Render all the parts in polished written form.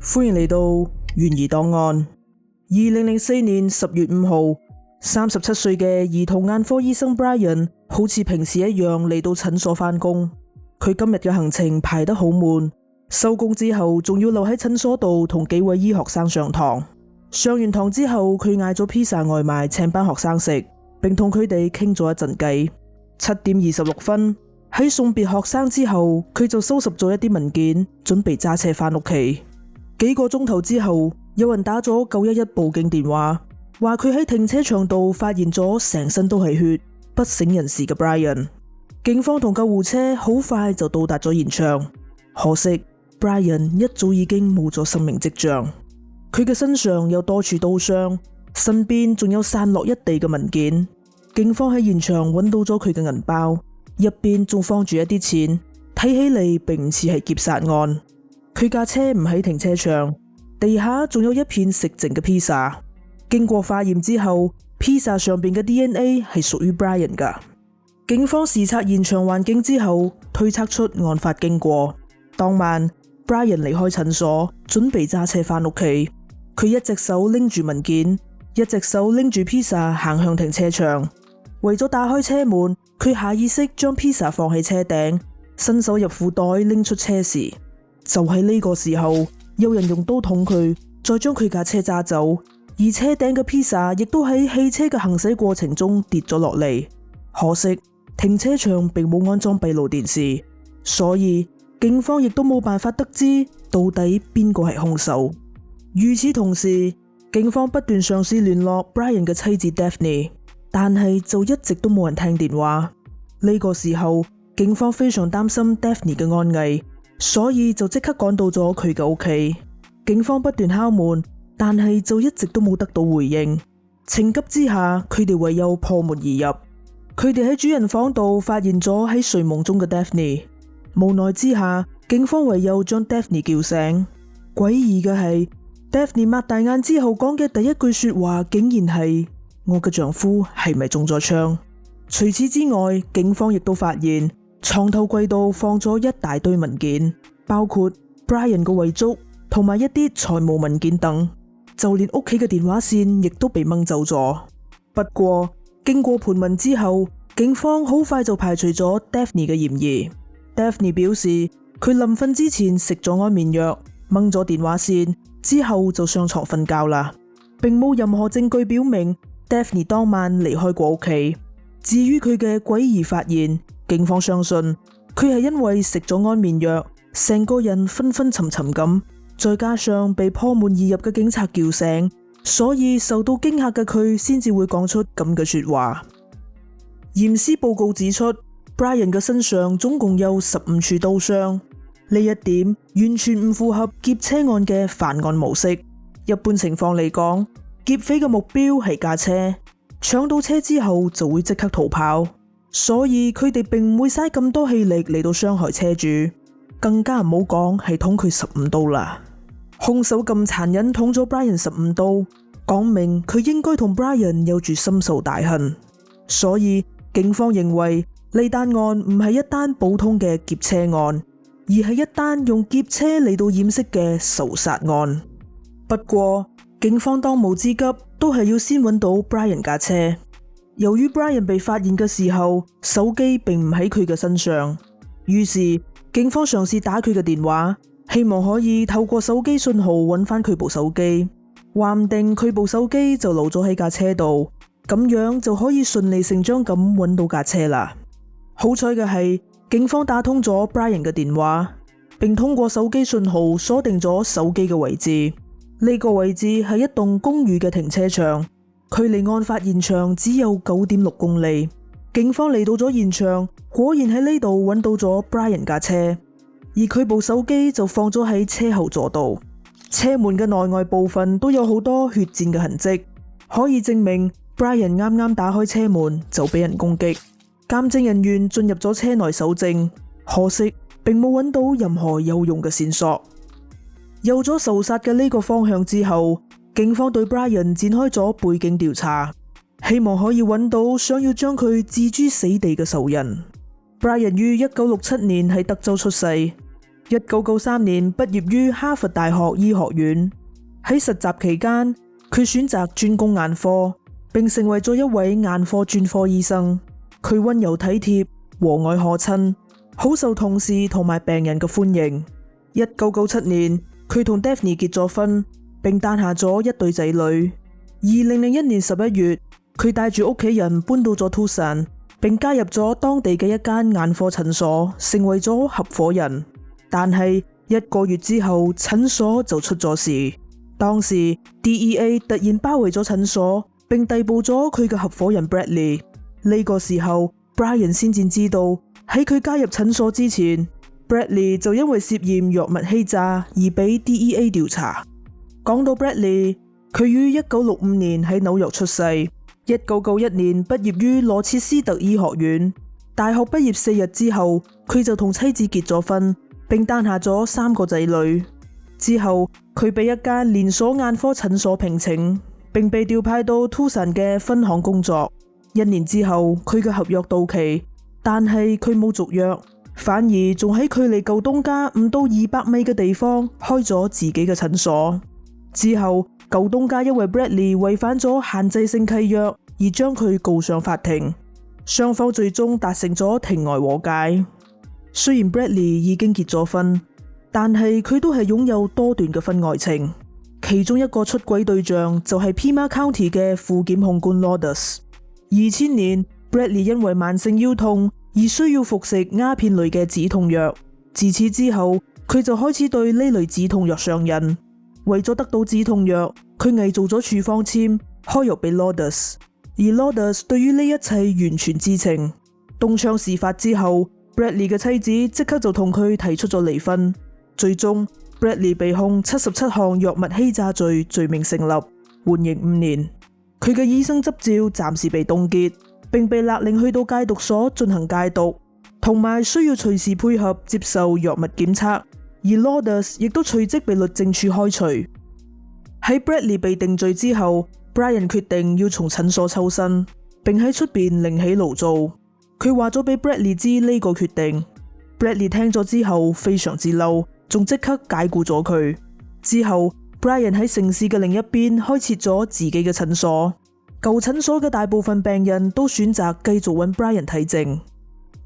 歡迎嚟到懸疑檔案。2004年10月5號，37歲嘅兒童眼科醫生 Brian 好似平時一樣嚟到診所返工。佢今日嘅行程排得好滿，收工之後仲要留喺診所度同幾位醫學生上堂。上完堂之後，佢嗌咗披薩外賣請班學生食，並同佢哋傾咗一陣偈。7點26分，喺送別學生之後，佢就收拾咗一啲文件，準備揸車返屋企。幾個鐘頭之後，有人打咗911報警電話，話佢喺停車場度發現咗成身都係血、不省人事嘅 Brian。警方同救護車好快就到達咗現場，可惜 Brian 一早已經冇咗生命跡象。佢嘅身上有多處刀傷，身邊仲有散落一地嘅文件。警方喺現場揾到咗佢嘅銀包，入邊仲放住一啲錢，睇起嚟並唔似係劫殺案。佢架車唔喺停車場，地下仲有一片食剩嘅披薩。經過化驗之後，披薩上邊嘅 DNA 係屬於 Brian 噶。警方視察現場環境之後，推測出案發經過。當晚 Brian 離開診所，準備揸車返屋企。佢一隻手拎住文件，一隻手拎住披薩行向停車場。為咗打開車門，佢下意識將披薩放喺車頂，伸手入褲袋拎出車匙。就喺呢個時候，有人用刀捅佢，再將佢架車揸走，而車頂嘅披薩亦都喺汽車嘅行駛過程中跌咗落嚟。可惜停車場並冇安裝閉路電視，所以警方亦都冇辦法得知到底邊個係兇手。與此同時，警方不斷嘗試聯絡 Brian 嘅妻子 Daphne， 但係就一直都冇人聽電話。呢個時候，警方非常擔心 Daphne 嘅安危，所以就即刻趕到咗佢嘅屋企。警方不斷敲門，但係就一直都冇得到回應。情急之下，佢哋唯有破門而入。佢哋喺主人房度發現咗喺睡夢中嘅 Daphne。無奈之下，警方唯有將 Daphne 叫醒。詭異嘅係 Daphne 擘大眼之後講嘅第一句說話，竟然係：我嘅丈夫係咪中咗槍？除此之外，警方亦都發現床頭櫃度放咗一大堆文件，包括 Brian 嘅遺囑同埋一啲財務文件等，就連屋企嘅電話線亦都被掹走咗。不過經過盤問之後，警方好快就排除咗 Daphne 嘅嫌疑。Daphne 表示佢臨瞓之前食咗安眠藥，掹咗電話線之後就上床瞓覺啦，並冇任何證據表明 Daphne 當晚離開過屋企。至於佢嘅詭異發現，警方相信佢係因為食咗安眠藥，成個人昏昏沉沉咁，再加上被破門而入嘅警察叫醒，所以受到驚嚇嘅佢先至會講出咁嘅說話。驗屍報告指出 Brian 嘅身上總共有15處刀傷，呢一點完全唔符合劫車案嘅犯案模式。一般情況嚟講，劫匪嘅目標係架車，搶到車之後就會即刻逃跑，所以佢哋並唔會嘥咁多氣力嚟到傷害車主，更加唔好講係捅佢15刀啦。兇手咁殘忍捅咗 Brian 15刀，講明佢應該同 Brian 有住深仇大恨，所以警方認為呢單案唔係一單普通嘅劫車案，而係一單用劫車嚟到掩飾嘅仇殺案。不過警方當務之急都係要先揾到 Brian 架車。由於 Brian 被發現嘅時候，手機並唔喺佢嘅身上，於是警方嘗試打佢嘅電話，希望可以透過手機信號揾翻佢部手機，話唔定佢部手機就留咗喺架車度，咁樣就可以順理成章咁揾到架車啦。好彩嘅係，警方打通咗 Brian 嘅電話，並通過手機信號鎖定咗手機嘅位置。呢個位置係一棟公寓嘅停車場，距離案發現場只有9.6公里。警方嚟到咗現場，果然喺呢度揾到咗 Brian 架車，而佢部手機就放咗喺車後座度。車門嘅內外部分都有好多血漬嘅痕跡，可以證明 Brian 啱啱打開車門就俾人攻擊。鑑證人員進入咗車內搜證，可惜並冇揾到任何有用嘅線索。有咗仇殺嘅呢個方向之後，警方對 Brian 展開咗背景調查，希望可以揾到想要將佢置諸死地嘅仇人。Brian 於1967年喺德州出世， 1993年畢業於哈佛大學醫學院。喺實習期間，佢選擇專攻眼科，並成為咗一位眼科專科醫生。佢溫柔體貼、和藹可親，好受同事同埋病人嘅歡迎。1997年，佢同 Daphne 結咗婚，並誕下咗一對仔女。2001年11月，佢帶住屋企人搬到咗 Tucson， 並加入咗當地嘅一間眼科診所，成為咗合夥人。但係1個月之後，診所就出咗事。當時 DEA 突然包圍咗診所，並逮捕咗佢嘅合夥人 Bradley。呢個時候 Brian 先至知道，喺佢加入診所之前， Bradley 就因為涉嫌藥物欺詐而被 DEA 調查。講到 Bradley， 佢於1965年喺紐約出世，1991年畢業於羅切斯特醫學院。大學畢業4日之後，佢就同妻子結咗婚，並誕下咗3個仔女。之後佢被一間連鎖眼科診所聘請，並被調派到 Tucson 嘅分行工作。1年之後，佢嘅合約到期，但係佢冇續約，反而仲喺距離舊東家唔到200米嘅地方開咗自己嘅診所。之後舊東家因為 Bradley 違反咗限制性契約而將佢告上法庭，雙方最終達成咗庭外和解。雖然 Bradley 已經結咗婚，但係佢都係擁有多段嘅婚外情，其中一個出軌對象就係 Pima County 嘅副檢控官 Lourdes。2000年 Bradley 因為慢性腰痛而需要服食鴉片類嘅止痛藥，自此之後佢就開始對呢類止痛藥上癮。為咗得到止痛藥，佢偽造咗處方簽開藥俾 Lourdes， 而 Lourdes 對於呢一切完全知情。東窗事發之後， Bradley 嘅妻子即刻就同佢提出咗離婚。最終 Bradley 被控77項藥物欺詐罪，罪名成立，緩刑5年。佢嘅醫生執照暫時被凍結，並被勒令去到戒毒所進行戒毒，同埋需要隨時配合接受藥物檢測。而 Lourdes 亦都隨即被律政處開除。喺 Bradley 被定罪之後， Brian 決定要從診所抽身，並喺出邊另起爐灶。佢話咗俾 Bradley 知呢個決定。Bradley 聽咗之後非常之嬲，仲即刻解僱咗佢。之後 Brian 喺城市嘅另一邊開設咗自己嘅診所。舊診所嘅大部分病人都選擇繼續揾 Brian 睇症。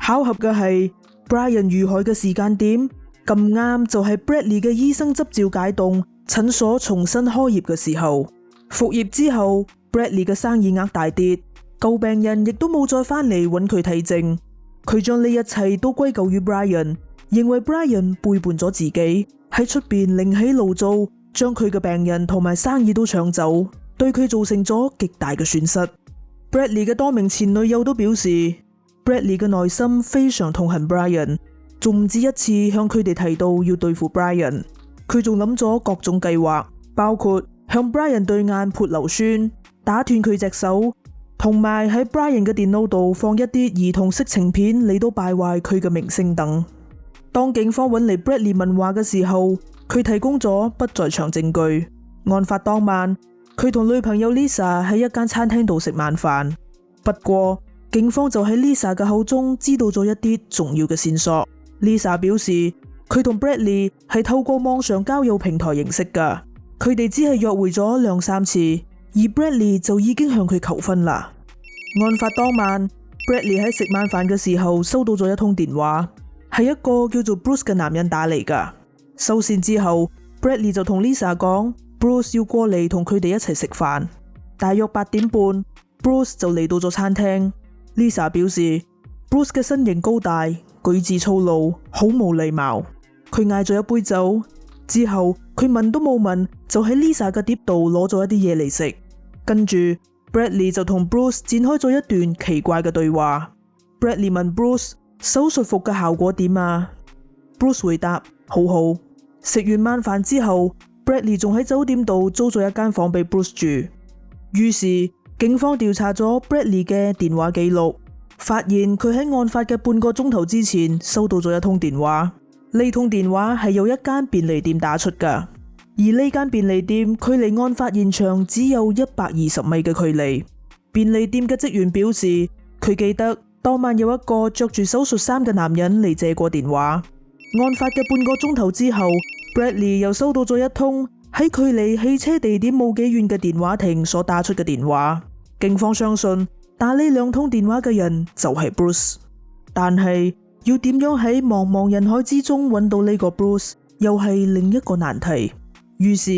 巧合嘅係 Brian 遇害嘅時間點咁啱就係 Bradley 嘅醫生執照解凍，診所重新開業嘅時候。復業之後 Bradley 嘅生意額大跌，舊病人亦都冇再返嚟揾佢睇症。佢將呢一切都歸咎於 Brian， 認為 Brian 背叛咗自己，喺出邊另起爐灶，將佢嘅病人同埋生意都搶走，對佢造成咗極大嘅損失。Bradley 嘅多名前女友都表示 Bradley 嘅內心非常痛恨 Brian， 仲唔止一次向佢哋提到要對付 Brian。 佢仲諗咗各種計劃，包括向 Brian 對眼潑硫酸、打斷佢隻手，同埋喺 Brian 嘅電腦度放一啲兒童色情片嚟到敗壞佢嘅名聲等。當警方揾嚟 Bradley 問話嘅時候，佢提供咗不在場證據。案發當晚，佢同女朋友 Lisa 喺一間餐廳度食晚飯。不過警方就喺 Lisa 嘅口中知道咗一啲重要嘅線索。Lisa 表示佢同 Bradley 係透過網上交友平台認識㗎，佢哋只係約會咗2-3次，而 Bradley 就已經向佢求婚啦。案發當晚 Bradley 喺食晚飯嘅時候收到咗一通電話，係一個叫做 Bruce 嘅男人打嚟㗎。收線之後 Bradley 就同 Lisa 講 Bruce 要過嚟同佢哋一齊食飯。大約8點半 Bruce 就嚟到咗餐廳。Lisa 表示 Bruce 嘅身形高大，舉止粗魯，好冇禮貌。佢嗌咗一杯酒之後，佢問都冇問就喺 Lisa 嘅碟度攞咗一啲嘢嚟食。跟住 Bradley 就同 Bruce 展開咗一段奇怪嘅對話。Bradley 問 Bruce 手術服嘅效果點啊？ Bruce 回答好好。食完晚飯之後 Bradley 仲喺酒店度租咗一間房俾 Bruce 住。於是警方調查咗 Bradley 嘅電話記錄，發現佢喺案發嘅半個鐘頭之前收到咗一通電話。呢通電話係由一間便利店打出㗎，而呢間便利店距離案發現場只有120米嘅距離。便利店嘅職員表示，佢記得當晚有一個着住手術衫嘅男人嚟借過電話。案發嘅半個鐘頭之後 ，Bradley 又收到咗一通喺距離汽車地點冇幾遠嘅電話亭所打出嘅電話。警方相信打呢兩通電話嘅人就係 Bruce， 但係要點樣喺茫茫人海之中揾到呢個 Bruce， 又係另一個難題。於是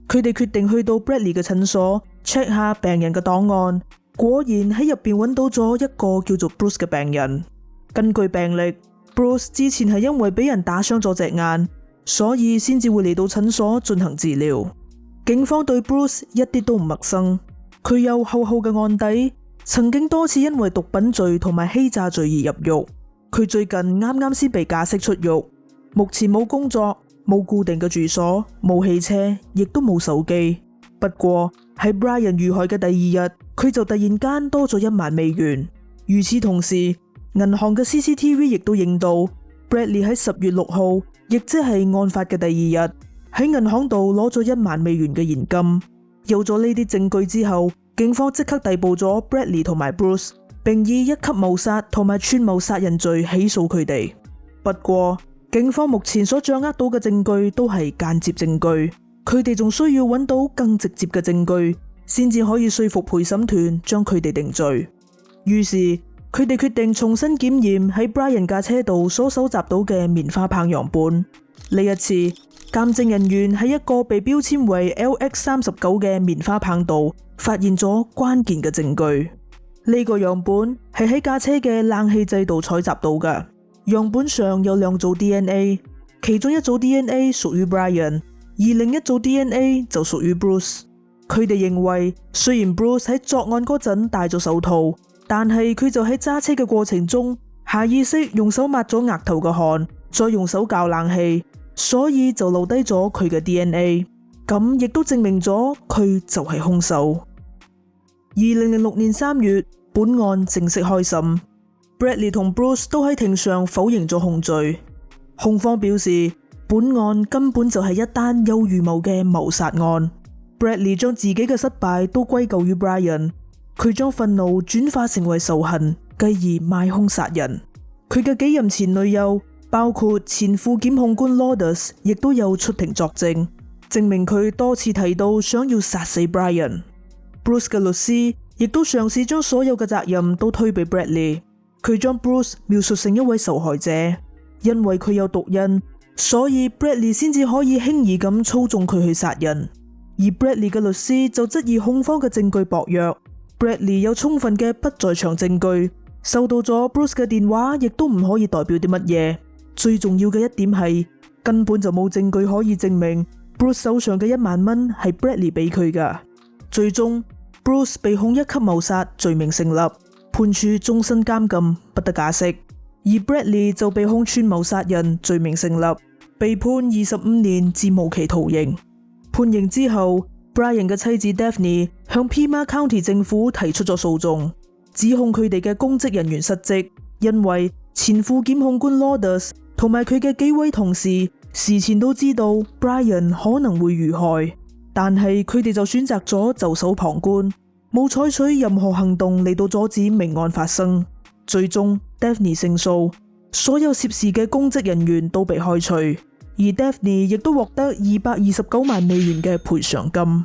佢哋決定去到 Bradley 嘅診所 check 下病人嘅檔案，果然喺入邊揾到咗一個叫做 Bruce 嘅病人。根據病歷， Bruce 之前係因為俾人打傷咗隻眼，所以先至會嚟到診所進行治療。警方對 Bruce 一啲都唔陌生，佢有厚厚嘅案底，曾經多次因為毒品罪同埋欺詐罪而入獄。佢最近啱啱先被假釋出獄，目前冇工作，冇固定嘅住所，冇汽車，亦都冇手機。不過喺 Brian 遇害嘅第二日，佢就突然間多咗1萬美元。與此同時，銀行嘅 CCTV 亦都影到 Bradley 喺10月6號，亦即係案發嘅第二日，喺銀行度攞咗1萬美元嘅現金。有咗呢啲證據之後，警方即刻逮捕咗 Bradley 同埋 Bruce， 並以1級謀殺同埋串謀殺人罪起訴佢哋。不過警方目前所掌握到嘅證據都係間接證據，佢哋仲需要揾到更直接嘅證據，先至可以說服陪審團將佢哋定罪。於是佢哋決定重新檢驗喺 Brian 架車度所搜集到嘅棉花棒樣本。呢一次，鑑證人員喺一個被標籤為 LX39 嘅棉花棒度發現咗關鍵嘅證據。呢個樣本係喺架車嘅冷氣掣度採集到嘅。樣本上有2組 DNA， 其中一組 DNA 屬於 Brian， 而另一組 DNA 就屬於 Bruce。佢哋認為，雖然 Bruce 喺作案嗰陣戴咗手套，但係佢就喺揸車嘅過程中下意識用手抹咗額頭嘅汗，再用手校冷氣，所以就留低咗佢嘅 DNA。咁亦都證明咗佢就係兇手。2006年3月，本案正式開審。Bradley 同 Bruce 都喺庭上否認咗控罪。控方表示，本案根本就係一單有預謀嘅謀殺案。Bradley 將自己嘅失敗都歸咎於 Brian， 佢將憤怒轉化成為仇恨，繼而賣兇殺人。佢嘅幾任前女友，包括前副檢控官 Lourdes， 亦都有出庭作證，證明佢多次提到想要殺死 Brian。Bruce 嘅律師亦都嘗試將所有嘅責任都推俾 Bradley。佢將 Bruce 描述成一位受害者，因為佢有毒癮，所以 Bradley 先至可以輕易咁操縱佢去殺人。而 Bradley 嘅律師就質疑控方嘅證據薄弱。Bradley 有充分嘅不在場證據，收到咗 Bruce 嘅電話亦都唔可以代表啲乜嘢。最重要嘅一點係，根本就冇證據可以證明 Bruce 手上嘅1萬蚊係 Bradley 俾佢噶。最終 Bruce 被控1級謀殺罪名成立，判處終身監禁，不得假釋。而 Bradley 就被控串謀殺人罪名成立，被判25年至無期徒刑。判刑之後， Brian 嘅妻子 Daphne 向 Pima County 政府提出咗訴訟，指控佢哋嘅公職人員失職，因為前副檢控官 Lourdes 同埋佢嘅幾位同事事前都知道 Brian 可能會遇害，但係佢哋就選擇咗袖手旁觀，冇採取任何行動嚟到阻止命案發生。最終 Daphne 勝訴，所有涉事嘅公職人員都被開除，而 Daphne 亦都獲得229萬美元嘅賠償金。